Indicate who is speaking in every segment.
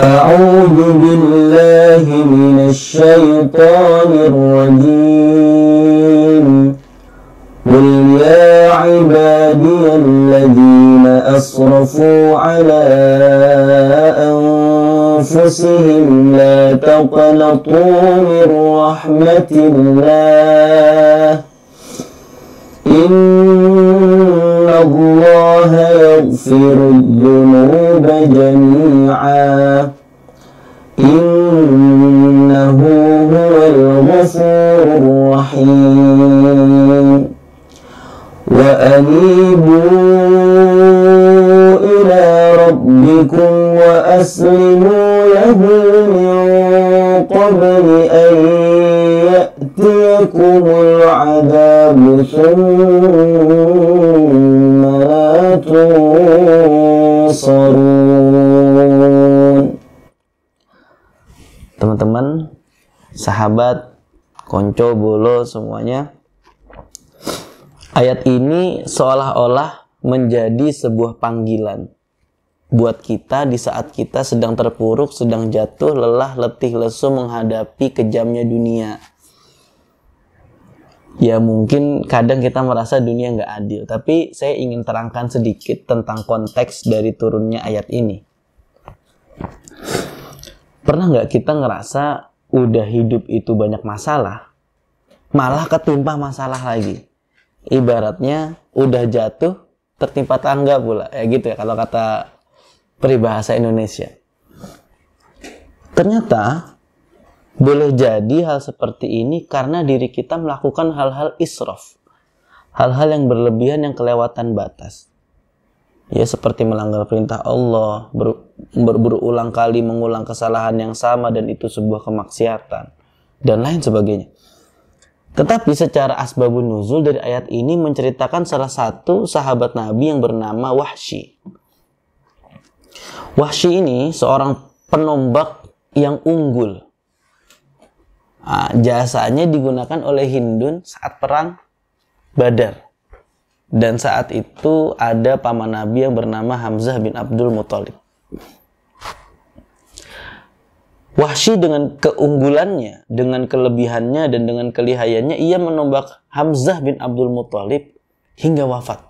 Speaker 1: أعوذ بالله من الشيطان الرجيم قل يا عبادي الذين أسرفوا على أنفسهم لا تقنطوا من رحمة الله إن الله يغفر الذنوب جميعا إنه هو الغفور الرحيم وأنيبوا إلى ربكم وأسلموا له من قبل أن يأتيكم العذاب ثم لا تنصرون. Teman-teman, sahabat, konco, bolo, semuanya, ayat ini seolah-olah menjadi sebuah panggilan buat kita di saat kita sedang terpuruk, sedang jatuh, lelah, letih, lesu menghadapi kejamnya dunia. Ya mungkin kadang kita merasa dunia nggak adil, tapi saya ingin terangkan sedikit tentang konteks dari turunnya ayat ini. Pernah nggak kita ngerasa udah hidup itu banyak masalah, malah ketimpa masalah lagi? Ibaratnya udah jatuh tertimpa tangga pula, ya gitu ya kalau kata peribahasa Indonesia. Ternyata boleh jadi hal seperti ini karena diri kita melakukan hal-hal israf, hal-hal yang berlebihan, yang kelewatan batas. Ya seperti melanggar perintah Allah, berulang kali mengulang kesalahan yang sama dan itu sebuah kemaksiatan, dan lain sebagainya. Tetapi secara asbabun nuzul dari ayat ini menceritakan salah satu sahabat Nabi yang bernama Wahsy. Wahsy ini seorang penombak yang unggul. Jasanya digunakan oleh Hindun saat perang Badar. Dan saat itu ada paman Nabi yang bernama Hamzah bin Abdul Muthalib. Wahsy dengan keunggulannya, dengan kelebihannya, dan dengan kelihayannya, ia menombak Hamzah bin Abdul Muthalib hingga wafat.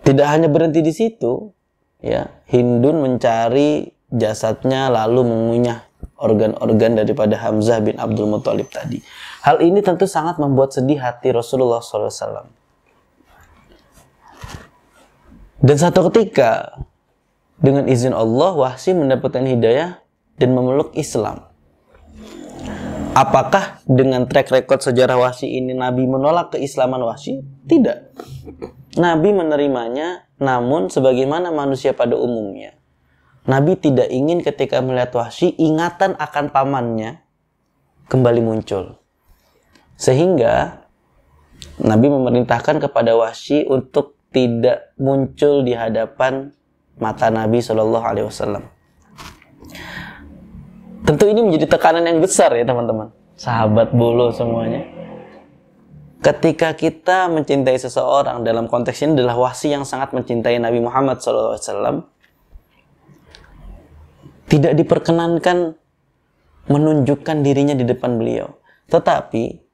Speaker 1: Tidak hanya berhenti di situ, ya, Hindun mencari jasadnya lalu mengunyah organ-organ daripada Hamzah bin Abdul Muthalib tadi. Hal ini tentu sangat membuat sedih hati Rasulullah SAW. Dan satu ketika, dengan izin Allah, Wahsy mendapatkan hidayah dan memeluk Islam. Apakah dengan track record sejarah Wahsy ini Nabi menolak keislaman Wahsy? Tidak. Nabi menerimanya, namun sebagaimana manusia pada umumnya, Nabi tidak ingin ketika melihat Wahsy ingatan akan pamannya kembali muncul. Sehingga Nabi memerintahkan kepada Wahsy untuk tidak muncul di hadapan mata Nabi SAW. Tentu ini menjadi tekanan yang besar ya teman-teman, sahabat bolo semuanya. Ketika kita mencintai seseorang, dalam konteks ini adalah Wahsy yang sangat mencintai Nabi Muhammad SAW, tidak diperkenankan menunjukkan dirinya di depan beliau. Tetapi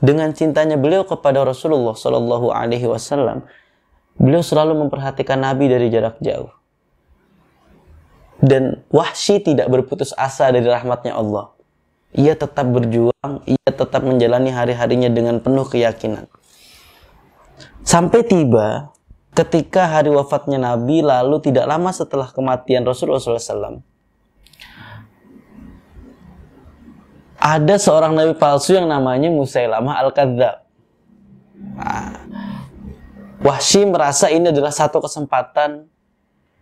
Speaker 1: dengan cintanya beliau kepada Rasulullah SAW, beliau selalu memperhatikan Nabi dari jarak jauh. Dan Wahsy tidak berputus asa dari rahmatnya Allah. Ia tetap berjuang, ia tetap menjalani hari-harinya dengan penuh keyakinan. Sampai tiba ketika hari wafatnya Nabi, lalu tidak lama setelah kematian Rasulullah SAW, ada seorang nabi palsu yang namanya Musailamah Al-Kadzdzab. Wahsy merasa ini adalah satu kesempatan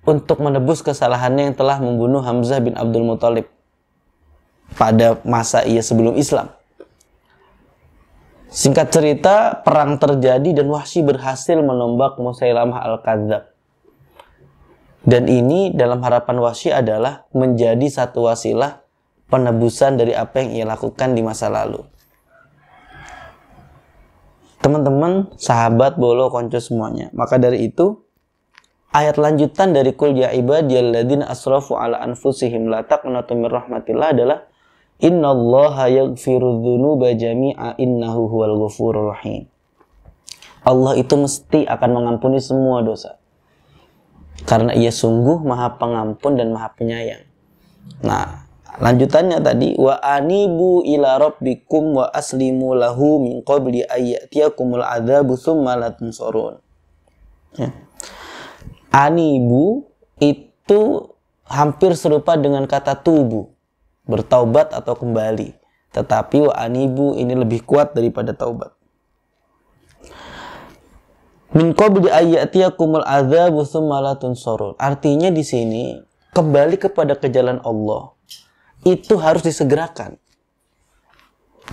Speaker 1: untuk menebus kesalahannya yang telah membunuh Hamzah bin Abdul Muthalib pada masa ia sebelum Islam. Singkat cerita, perang terjadi dan Wahsy berhasil menombak Musailamah Al-Kadzdzab. Dan ini dalam harapan Wahsy adalah menjadi satu wasilah penebusan dari apa yang ia lakukan di masa lalu. Teman-teman, sahabat, bolo, konco semuanya. Maka dari itu, ayat lanjutan dari qul ya ibadiyalladzina asrafu ala anfusihim la taqnatu mir rahmatillah adalah innallaha yaghfiru dzunuba jami'a innahu huwal ghafurur rahim. Allah itu mesti akan mengampuni semua dosa, karena Ia sungguh Maha Pengampun dan Maha Penyayang. Nah, lanjutannya tadi wa anibu ila rabbikum wa aslimu lahu min qabli ayyatiyakumul adzabu tsumma la tunsarun. Ya. Anibu itu hampir serupa dengan kata tubu, bertaubat atau kembali. Tetapi wa anibu ini lebih kuat daripada taubat. Min qabli ayyatiyakumul adzabu tsumma la tunsarun. Artinya di sini kembali kepada ke jalan Allah itu harus disegerakan.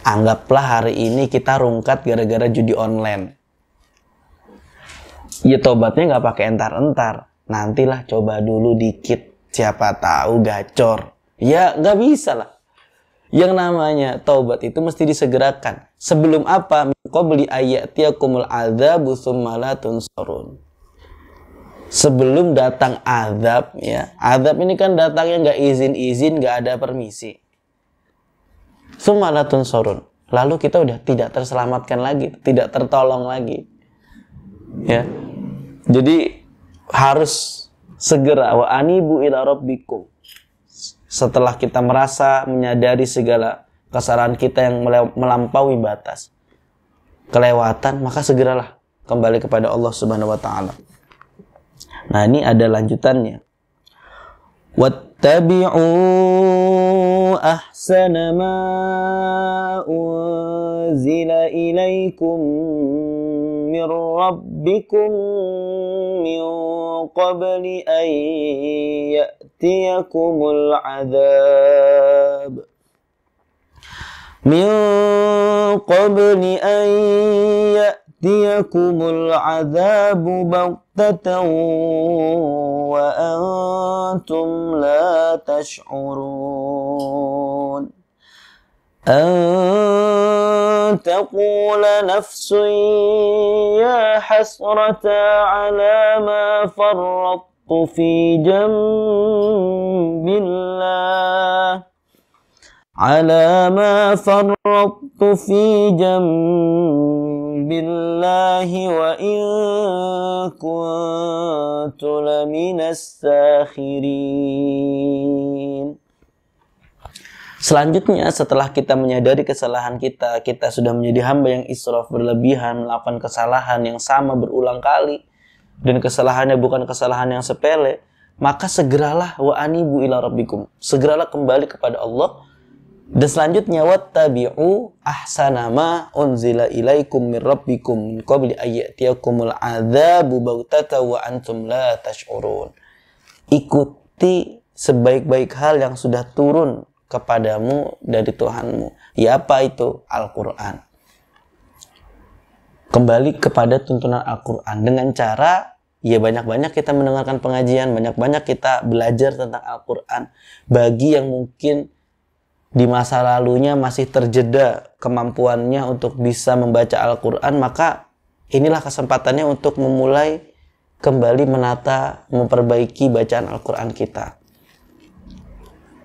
Speaker 1: Anggaplah hari ini kita rungkat gara-gara judi online. Ya tobatnya nggak pakai entar-entar. Nantilah coba dulu dikit. Siapa tahu gacor. Ya nggak bisa lah. Yang namanya taubat itu mesti disegerakan. Sebelum apa? Qabli ayyatiyakumul adzabu tsumma la tunsarun. Sebelum datang azab, ya. Azab ini kan datangnya nggak izin-izin, nggak ada permisi. Tsumma la tunsarun. Lalu kita udah tidak terselamatkan lagi, tidak tertolong lagi. Ya. Jadi harus segera wa anibu ila rabbikum. Setelah kita merasa menyadari segala kesalahan kita yang melampaui batas, kelewatan, maka segeralah kembali kepada Allah Subhanahu wa taala. Nah, ini ada lanjutannya. Wattabi'u ahsana ma unzila ilaikum min rabbikum min qabli an ya'tiyakumul adzab min qabli an ya'tiyakumul adzabu baghtatan wa antum la tash'urun أن تقول نفس يا حسرة على ما فرطت في جنب الله وإن كنت لمن الساخرين. Selanjutnya, setelah kita menyadari kesalahan kita, kita sudah menjadi hamba yang israf, berlebihan, melakukan kesalahan yang sama berulang kali, dan kesalahannya bukan kesalahan yang sepele, maka segeralah wa anibu ila rabbikum, segeralah kembali kepada Allah. Dan selanjutnya wattabi'u ahsana ma unzila ilaikum min rabbikum min qabli ayyatiyakumul adzabu baghtatan wa antum la tash'urun. Ikuti sebaik-baik hal yang sudah turun kepadamu dari Tuhanmu. Ya, apa itu? Al-Quran. Kembali kepada tuntunan Al-Quran dengan cara ya banyak-banyak kita mendengarkan pengajian, banyak-banyak kita belajar tentang Al-Quran. Bagi yang mungkin di masa lalunya masih terjeda kemampuannya untuk bisa membaca Al-Quran, maka inilah kesempatannya untuk memulai kembali menata, memperbaiki bacaan Al-Quran kita.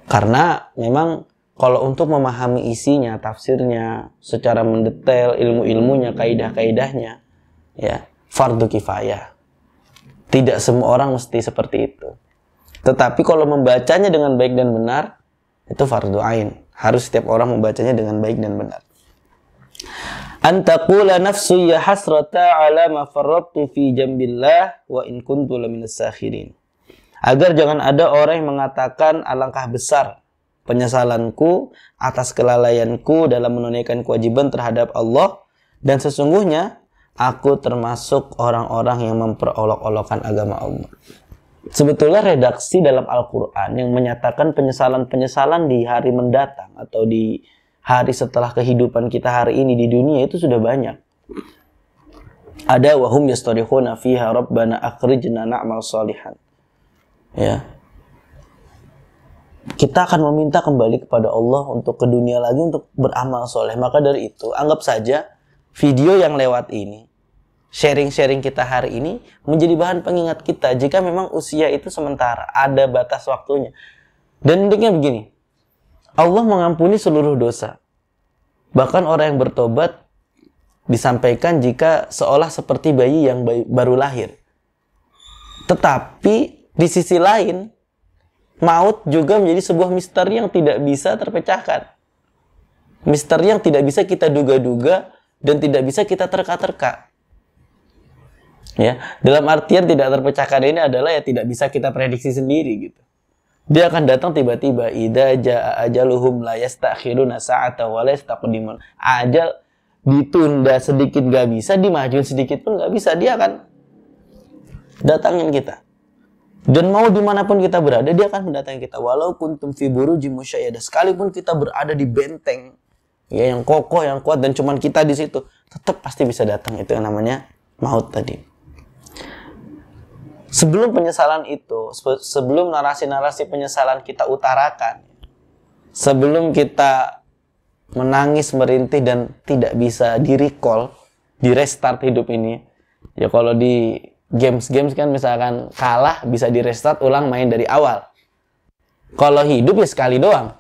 Speaker 1: Karena memang kalau untuk memahami isinya, tafsirnya, secara mendetail, ilmu-ilmunya, kaidah-kaidahnya, ya, fardu kifayah. Tidak semua orang mesti seperti itu. Tetapi kalau membacanya dengan baik dan benar, itu fardu ain. Harus setiap orang membacanya dengan baik dan benar. Antaqula nafsu ya hasrata ala ma farrattu fi jambillah wa in kuntu laminas sakhirin. Agar jangan ada orang yang mengatakan alangkah besar penyesalanku atas kelalaianku dalam menunaikan kewajiban terhadap Allah, dan sesungguhnya aku termasuk orang-orang yang memperolok-olokkan agama Allah. Sebetulnya redaksi dalam Al-Quran yang menyatakan penyesalan-penyesalan di hari mendatang atau di hari setelah kehidupan kita hari ini di dunia itu sudah banyak. Ada wahum yastarikhuna fiha rabbana akhrijna na'mal salihan. Ya. Kita akan meminta kembali kepada Allah untuk ke dunia lagi untuk beramal soleh. Maka dari itu, anggap saja video yang lewat ini sharing-sharing kita hari ini menjadi bahan pengingat kita jika memang usia itu sementara, ada batas waktunya. Dan intinya begini, Allah mengampuni seluruh dosa. Bahkan orang yang bertobat disampaikan jika seolah seperti bayi yang baru lahir. Tetapi di sisi lain, maut juga menjadi sebuah misteri yang tidak bisa terpecahkan. Misteri yang tidak bisa kita duga-duga dan tidak bisa kita terka-terka. Ya, dalam artian tidak terpecahkan ini adalah ya tidak bisa kita prediksi sendiri gitu. Dia akan datang tiba-tiba. Idza jaa ajaluhum la yastakhiruna sa'ata wa la yastaqdimun. Ajal ditunda sedikit nggak bisa, dimajuin sedikit pun nggak bisa. Dia akan datangin kita. Dan mau dimanapun kita berada, dia akan mendatangi kita. Walau kuntum fi burujim musyayyadah, sekalipun kita berada di benteng ya yang kokoh, yang kuat, dan cuman kita di situ, tetap pasti bisa datang. Itu yang namanya maut tadi. Sebelum penyesalan itu, sebelum narasi-narasi penyesalan kita utarakan, sebelum kita menangis, merintih, dan tidak bisa di-recall, di-restart hidup ini, ya kalau di games kan misalkan kalah, bisa di-restart ulang main dari awal. Kalau hidup ya sekali doang,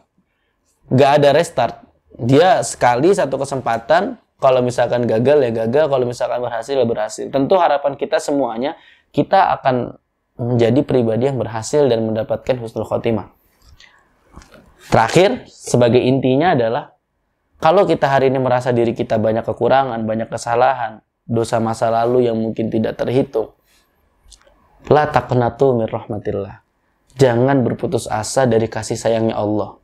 Speaker 1: nggak ada restart. Dia sekali satu kesempatan, kalau misalkan gagal ya gagal, kalau misalkan berhasil ya berhasil. Tentu harapan kita semuanya, kita akan menjadi pribadi yang berhasil dan mendapatkan husnul khotimah. Terakhir, sebagai intinya adalah, kalau kita hari ini merasa diri kita banyak kekurangan, banyak kesalahan, dosa masa lalu yang mungkin tidak terhitung, la taqnatu min rahmatillah. Jangan berputus asa dari kasih sayangnya Allah.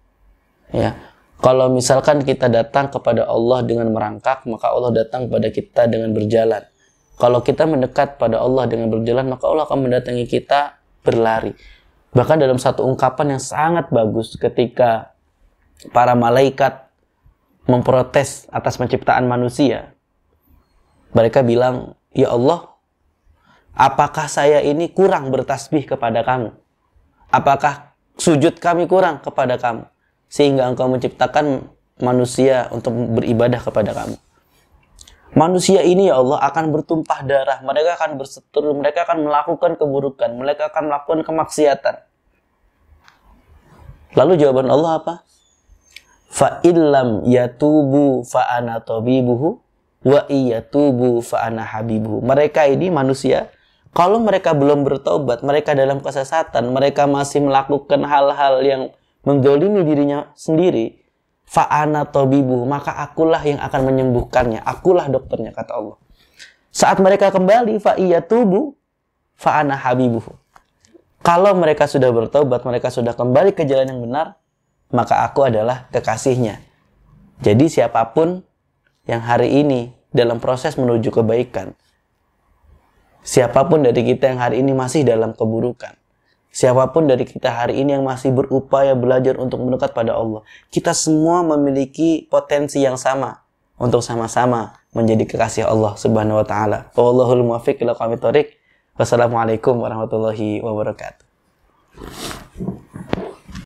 Speaker 1: Ya. Kalau misalkan kita datang kepada Allah dengan merangkak, maka Allah datang kepada kita dengan berjalan. Kalau kita mendekat pada Allah dengan berjalan, maka Allah akan mendatangi kita berlari. Bahkan dalam satu ungkapan yang sangat bagus, ketika para malaikat memprotes atas penciptaan manusia, mereka bilang, ya Allah, apakah saya ini kurang bertasbih kepada kamu? Apakah sujud kami kurang kepada kamu? Sehingga engkau menciptakan manusia untuk beribadah kepada kamu. Manusia ini ya Allah akan bertumpah darah. Mereka akan berseteru, mereka akan melakukan keburukan, mereka akan melakukan kemaksiatan. Lalu jawaban Allah apa? Fa illam yatubu fa ana tabibuhu wa iyatubu fa ana habibuhu. Mereka ini manusia, kalau mereka belum bertobat, mereka dalam kesesatan, mereka masih melakukan hal-hal yang menzalimi dirinya sendiri, fa ana tabibuhu, maka akulah yang akan menyembuhkannya, akulah dokternya, kata Allah. Saat mereka kembali, fa iyatubu fa ana habibuhu. Kalau mereka sudah bertobat, mereka sudah kembali ke jalan yang benar, maka aku adalah kekasihnya. Jadi siapapun yang hari ini dalam proses menuju kebaikan, siapapun dari kita yang hari ini masih dalam keburukan, siapapun dari kita hari ini yang masih berupaya belajar untuk mendekat pada Allah, kita semua memiliki potensi yang sama untuk sama-sama menjadi kekasih Allah Subhanahu wa taala. Wallahul muwaffiq ila aqwamit thoriq. Wassalamualaikum warahmatullahi wabarakatuh.